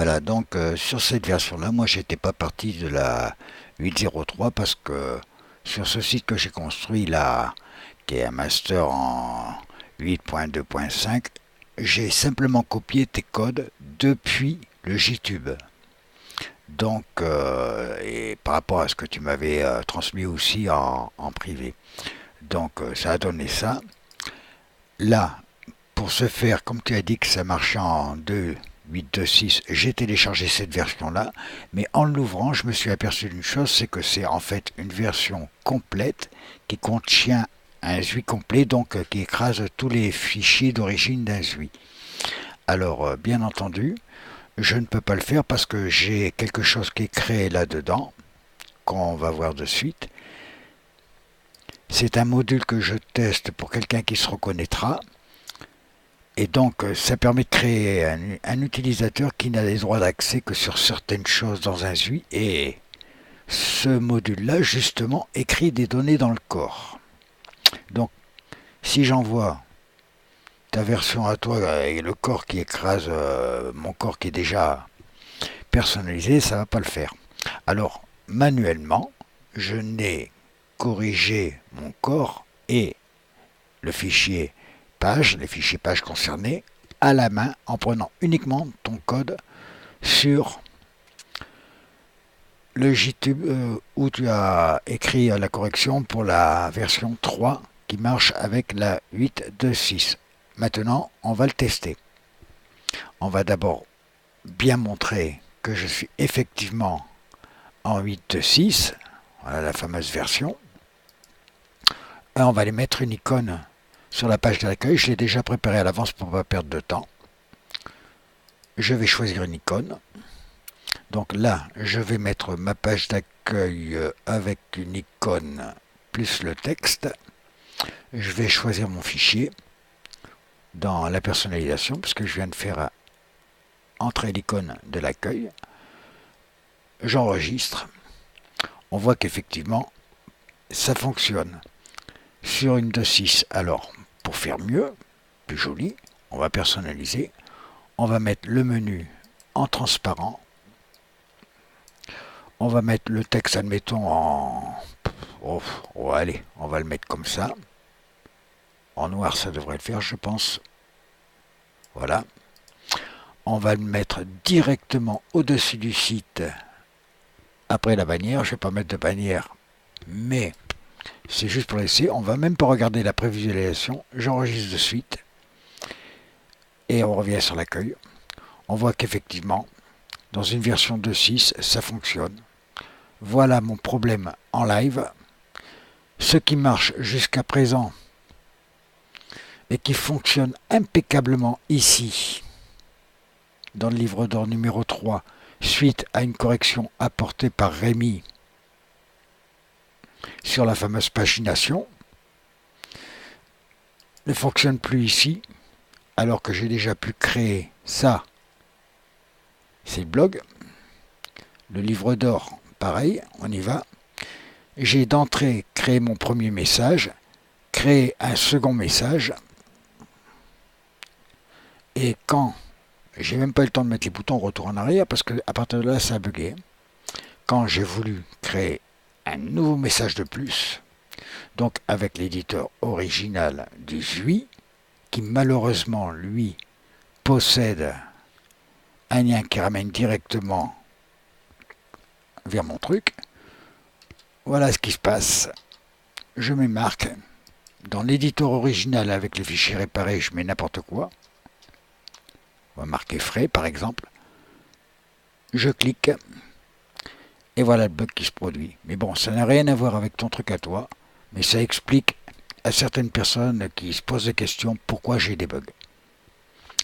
Voilà, donc sur cette version-là, moi j'étais pas parti de la 8.03 parce que sur ce site que j'ai construit là, qui est un master en 8.2.5, j'ai simplement copié tes codes depuis le JTube. Donc, et par rapport à ce que tu m'avais transmis aussi en privé. Donc, ça a donné ça. Là, pour ce faire, comme tu as dit que ça marchait en 2.8.2.6, j'ai téléchargé cette version-là, mais en l'ouvrant, je me suis aperçu d'une chose, c'est que c'est en fait une version complète qui contient un ZUI complet, donc qui écrase tous les fichiers d'origine d'un ZUI. Alors, bien entendu, je ne peux pas le faire parce que j'ai quelque chose qui est créé là-dedans, qu'on va voir de suite. C'est un module que je teste pour quelqu'un qui se reconnaîtra. Et donc, ça permet de créer un utilisateur qui n'a les droits d'accès que sur certaines choses dans un ZUI. Et ce module-là, justement, écrit des données dans le corps. Donc, si j'envoie ta version à toi et le corps qui écrase mon corps qui est déjà personnalisé, ça ne va pas le faire. Alors, manuellement, je n'ai corrigé mon corps et le fichier page, les fichiers pages concernés, à la main en prenant uniquement ton code sur le JTube où tu as écrit la correction pour la version 3 qui marche avec la 8.2.6. Maintenant, on va le tester. On va d'abord bien montrer que je suis effectivement en 8.2.6, voilà la fameuse version. Et on va aller mettre une icône sur la page d'accueil. Je l'ai déjà préparé à l'avance pour ne pas perdre de temps. Je vais choisir une icône. Donc là, je vais mettre ma page d'accueil avec une icône plus le texte. Je vais choisir mon fichier dans la personnalisation puisque je viens de faire entrer l'icône de l'accueil. J'enregistre. On voit qu'effectivement, ça fonctionne. Sur une 2.6, alors, pour faire mieux, plus joli, on va personnaliser. On va mettre le menu en transparent. On va mettre le texte, admettons, en... Oh, allez, on va le mettre comme ça. En noir, ça devrait le faire, je pense. Voilà. On va le mettre directement au-dessus du site, après la bannière. Je ne vais pas mettre de bannière, mais c'est juste pour laisser. On ne va même pas regarder la prévisualisation. J'enregistre de suite. Et on revient sur l'accueil. On voit qu'effectivement, dans une version 2.6, ça fonctionne. Voilà mon problème en live. Ce qui marche jusqu'à présent et qui fonctionne impeccablement ici, dans le livre d'or numéro 3, suite à une correction apportée par Rémi sur la fameuse pagination, ne fonctionne plus ici, alors que j'ai déjà pu créer ça. C'est le blog. Le livre d'or, pareil, on y va. J'ai d'entrée créé mon premier message, créé un second message, et quand j'ai même pas eu le temps de mettre les boutons retour en arrière parce que à partir de là ça a bugué. Quand j'ai voulu créer un nouveau message de plus, donc avec l'éditeur original du ZUI, qui malheureusement lui possède un lien qui ramène directement vers mon truc. Voilà ce qui se passe. Je mets marque. Dans l'éditeur original avec les fichiers réparés, je mets n'importe quoi. On va marquer frais par exemple. Je clique. Et voilà le bug qui se produit. Mais bon, ça n'a rien à voir avec ton truc à toi. Mais ça explique à certaines personnes qui se posent des questions pourquoi j'ai des bugs.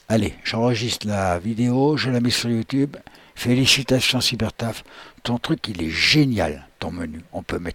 Allez, j'enregistre la vidéo, je la mets sur YouTube. Félicitations Cybertaf. Ton truc, il est génial, ton menu. On peut mettre